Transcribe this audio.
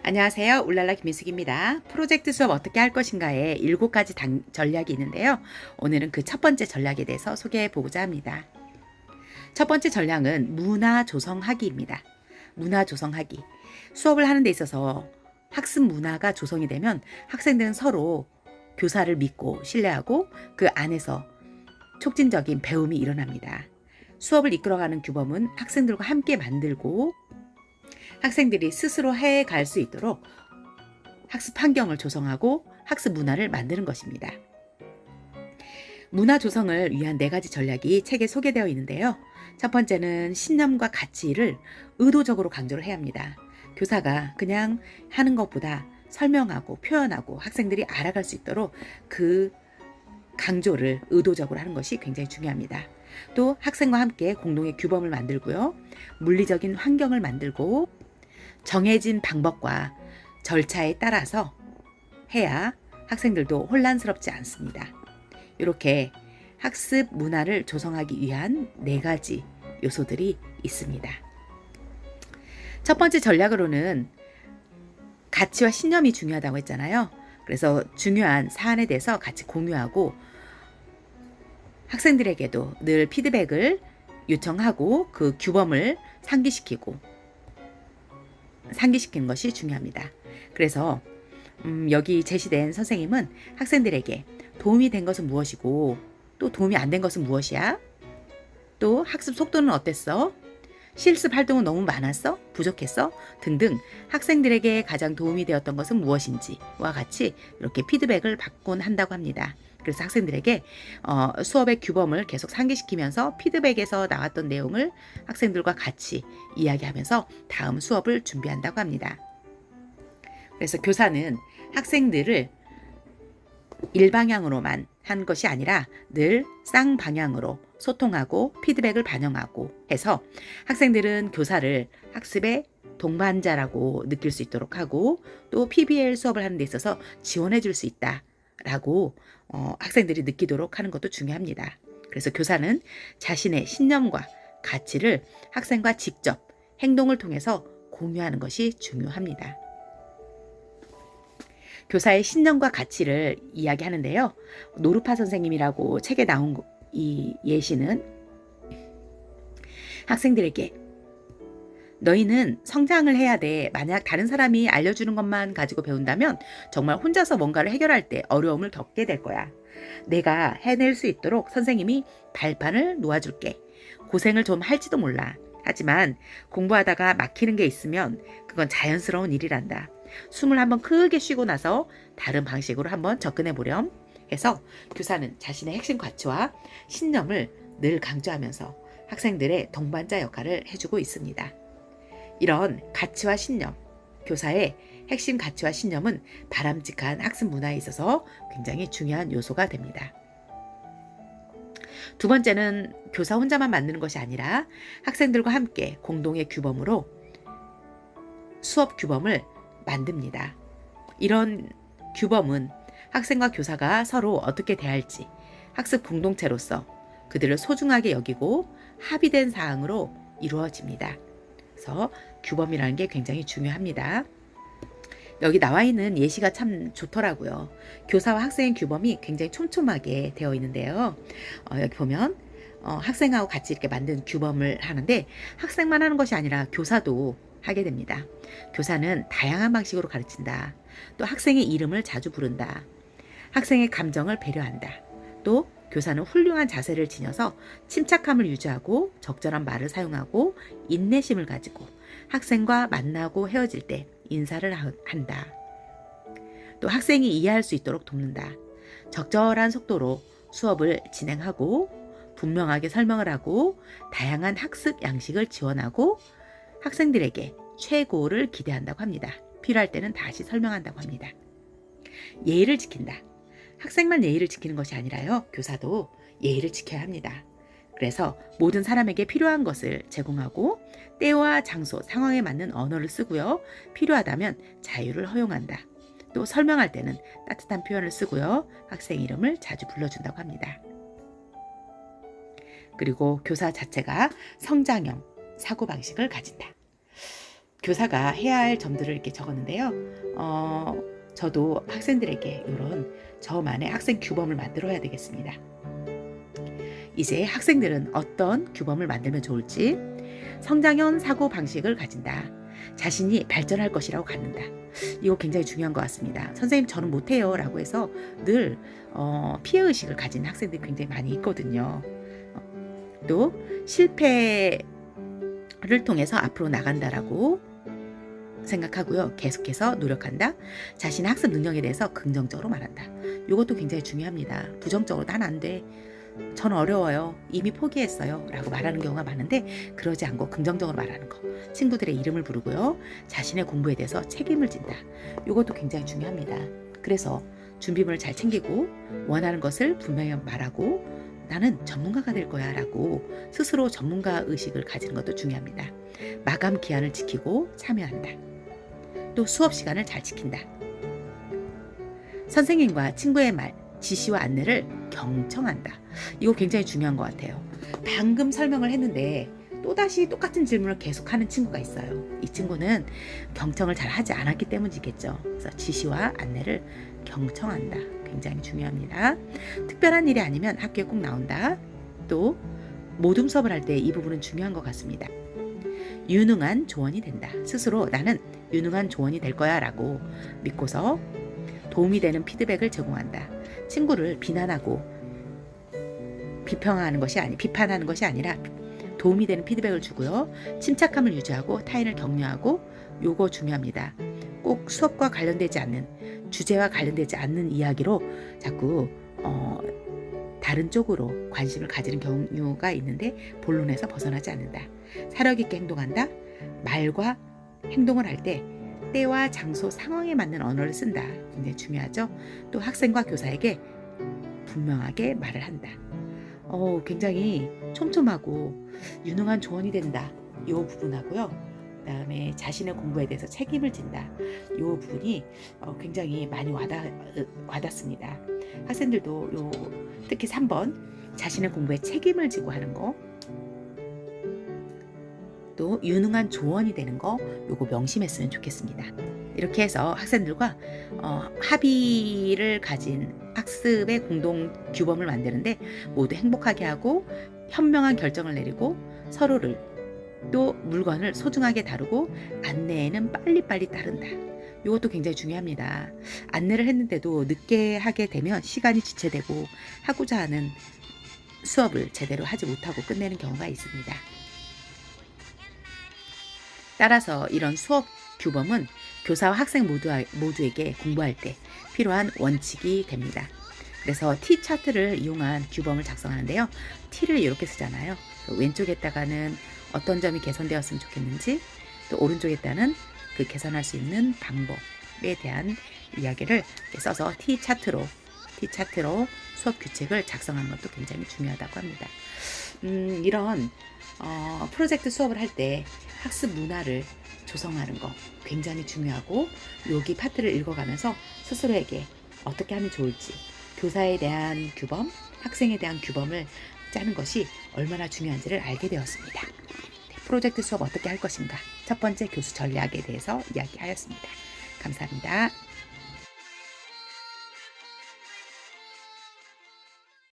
안녕하세요. 울랄라 김민숙입니다. 프로젝트 수업 어떻게 할 것인가에 7가지 전략이 있는데요. 오늘은 그 첫 번째 전략에 대해서 소개해 보고자 합니다. 첫 번째 전략은 문화 조성하기입니다. 문화 조성하기. 수업을 하는 데 있어서 학습 문화가 조성이 되면 학생들은 서로 교사를 믿고 신뢰하고 그 안에서 촉진적인 배움이 일어납니다. 수업을 이끌어가는 규범은 학생들과 함께 만들고 학생들이 스스로 해갈 수 있도록 학습 환경을 조성하고 학습 문화를 만드는 것입니다. 문화 조성을 위한 4가지 전략이 책에 소개되어 있는데요. 첫 번째는 신념과 가치를 의도적으로 강조를 해야 합니다. 교사가 그냥 하는 것보다 설명하고 표현하고 학생들이 알아갈 수 있도록 그 강조를 의도적으로 하는 것이 굉장히 중요합니다. 또 학생과 함께 공동의 규범을 만들고요. 물리적인 환경을 만들고 정해진 방법과 절차에 따라서 해야 학생들도 혼란스럽지 않습니다. 이렇게 학습 문화를 조성하기 위한 4가지 요소들이 있습니다. 첫 번째 전략으로는 가치와 신념이 중요하다고 했잖아요. 그래서 중요한 사안에 대해서 같이 공유하고 학생들에게도 늘 피드백을 요청하고 그 규범을 상기시키는 것이 중요합니다. 그래서 여기 제시된 선생님은 학생들에게 도움이 된 것은 무엇이고 또 도움이 안 된 것은 무엇이야? 또 학습 속도는 어땠어? 실습 활동은 너무 많았어? 부족했어? 등등 학생들에게 가장 도움이 되었던 것은 무엇인지와 같이 이렇게 피드백을 받곤 한다고 합니다. 그래서 학생들에게 수업의 규범을 계속 상기시키면서 피드백에서 나왔던 내용을 학생들과 같이 이야기하면서 다음 수업을 준비한다고 합니다. 그래서 교사는 학생들을 일방향으로만 한 것이 아니라 늘 쌍방향으로 소통하고 피드백을 반영하고 해서 학생들은 교사를 학습의 동반자라고 느낄 수 있도록 하고 또 PBL 수업을 하는 데 있어서 지원해 줄 수 있다라고 학생들이 느끼도록 하는 것도 중요합니다. 그래서 교사는 자신의 신념과 가치를 학생과 직접 행동을 통해서 공유하는 것이 중요합니다. 교사의 신념과 가치를 이야기하는데요. 노르파 선생님이라고 책에 나온 이 예시는 학생들에게 너희는 성장을 해야 돼. 만약 다른 사람이 알려주는 것만 가지고 배운다면 정말 혼자서 뭔가를 해결할 때 어려움을 겪게 될 거야. 내가 해낼 수 있도록 선생님이 발판을 놓아줄게. 고생을 좀 할지도 몰라. 하지만 공부하다가 막히는 게 있으면 그건 자연스러운 일이란다. 숨을 한번 크게 쉬고 나서 다른 방식으로 한번 접근해 보렴 해서 교사는 자신의 핵심 가치와 신념을 늘 강조하면서 학생들의 동반자 역할을 해주고 있습니다. 이런 가치와 신념, 교사의 핵심 가치와 신념은 바람직한 학습 문화에 있어서 굉장히 중요한 요소가 됩니다. 두 번째는 교사 혼자만 만드는 것이 아니라 학생들과 함께 공동의 규범으로 수업 규범을 만듭니다. 이런 규범은 학생과 교사가 서로 어떻게 대할지 학습 공동체로서 그들을 소중하게 여기고 합의된 사항으로 이루어집니다. 그래서 규범이라는 게 굉장히 중요합니다. 여기 나와 있는 예시가 참 좋더라고요. 교사와 학생의 규범이 굉장히 촘촘하게 되어 있는데요. 여기 보면 학생하고 같이 이렇게 만든 규범을 하는데 학생만 하는 것이 아니라 교사도 하게 됩니다. 교사는 다양한 방식으로 가르친다. 또 학생의 이름을 자주 부른다. 학생의 감정을 배려한다. 또 교사는 훌륭한 자세를 지녀서 침착함을 유지하고 적절한 말을 사용하고 인내심을 가지고 학생과 만나고 헤어질 때 인사를 한다. 또 학생이 이해할 수 있도록 돕는다. 적절한 속도로 수업을 진행하고 분명하게 설명을 하고 다양한 학습 양식을 지원하고 학생들에게 최고를 기대한다고 합니다. 필요할 때는 다시 설명한다고 합니다. 예의를 지킨다. 학생만 예의를 지키는 것이 아니라요. 교사도 예의를 지켜야 합니다. 그래서 모든 사람에게 필요한 것을 제공하고 때와 장소, 상황에 맞는 언어를 쓰고요. 필요하다면 자유를 허용한다. 또 설명할 때는 따뜻한 표현을 쓰고요. 학생 이름을 자주 불러준다고 합니다. 그리고 교사 자체가 성장형 사고방식을 가진다. 교사가 해야 할 점들을 이렇게 적었는데요. 저도 학생들에게 이런 저만의 학생 규범을 만들어야 되겠습니다. 이제 학생들은 어떤 규범을 만들면 좋을지. 성장형 사고 방식을 가진다. 자신이 발전할 것이라고 갖는다. 이거 굉장히 중요한 것 같습니다. 선생님 저는 못해요 라고 해서 늘 피해의식을 가진 학생들이 굉장히 많이 있거든요. 또 실패를 통해서 앞으로 나간다라고 생각하고요. 계속해서 노력한다. 자신의 학습 능력에 대해서 긍정적으로 말한다. 이것도 굉장히 중요합니다. 부정적으로 난 안 돼. 전 어려워요. 이미 포기했어요. 라고 말하는 경우가 많은데 그러지 않고 긍정적으로 말하는 거. 친구들의 이름을 부르고요. 자신의 공부에 대해서 책임을 진다. 이것도 굉장히 중요합니다. 그래서 준비물을 잘 챙기고 원하는 것을 분명히 말하고 나는 전문가가 될 거야 라고 스스로 전문가 의식을 가지는 것도 중요합니다. 마감 기한을 지키고 참여한다. 또 수업 시간을 잘 지킨다. 선생님과 친구의 말, 지시와 안내를 경청한다. 이거 굉장히 중요한 것 같아요. 방금 설명을 했는데 또다시 똑같은 질문을 계속하는 친구가 있어요. 이 친구는 경청을 잘 하지 않았기 때문이겠죠. 그래서 지시와 안내를 경청한다. 굉장히 중요합니다. 특별한 일이 아니면 학교에 꼭 나온다. 또 모둠 수업을 할 때 이 부분은 중요한 것 같습니다. 유능한 조언이 된다. 스스로 나는 유능한 조언이 될 거야 라고 믿고서 도움이 되는 피드백을 제공한다. 친구를 비난하고 비판하는 것이 아니라 도움이 되는 피드백을 주고요. 침착함을 유지하고 타인을 격려하고 요거 중요합니다. 꼭 수업과 관련되지 않는 주제와 관련되지 않는 이야기로 자꾸 다른 쪽으로 관심을 가지는 경우가 있는데 본론에서 벗어나지 않는다. 사력 있게 행동한다. 말과 행동을 할 때 때와 장소, 상황에 맞는 언어를 쓴다. 굉장히 중요하죠. 또 학생과 교사에게 분명하게 말을 한다. 굉장히 촘촘하고 유능한 조언이 된다. 이 부분하고요. 그다음에 자신의 공부에 대해서 책임을 진다. 이 부분이 굉장히 많이 와닿습니다. 학생들도 특히 3번 자신의 공부에 책임을 지고 하는 거, 또 유능한 조언이 되는 거, 요거 명심했으면 좋겠습니다. 이렇게 해서 학생들과 합의를 가진 학습의 공동 규범을 만드는데 모두 행복하게 하고 현명한 결정을 내리고 서로를 또 물건을 소중하게 다루고 안내에는 빨리빨리 따른다. 이것도 굉장히 중요합니다. 안내를 했는데도 늦게 하게 되면 시간이 지체되고 하고자 하는 수업을 제대로 하지 못하고 끝내는 경우가 있습니다. 따라서 이런 수업 규범은 교사와 학생 모두에게 공부할 때 필요한 원칙이 됩니다. 그래서 T 차트를 이용한 규범을 작성하는데요. T를 이렇게 쓰잖아요. 왼쪽에다가는 어떤 점이 개선되었으면 좋겠는지, 또 오른쪽에다는 그 개선할 수 있는 방법에 대한 이야기를 써서 T 차트로 수업 규칙을 작성하는 것도 굉장히 중요하다고 합니다. 이런 프로젝트 수업을 할 때 학습 문화를 조성하는 거 굉장히 중요하고 여기 파트를 읽어가면서 스스로에게 어떻게 하면 좋을지 교사에 대한 규범, 학생에 대한 규범을 짜는 것이 얼마나 중요한지를 알게 되었습니다. 프로젝트 수업 어떻게 할 것인가? 첫 번째 교수 전략에 대해서 이야기하였습니다. 감사합니다.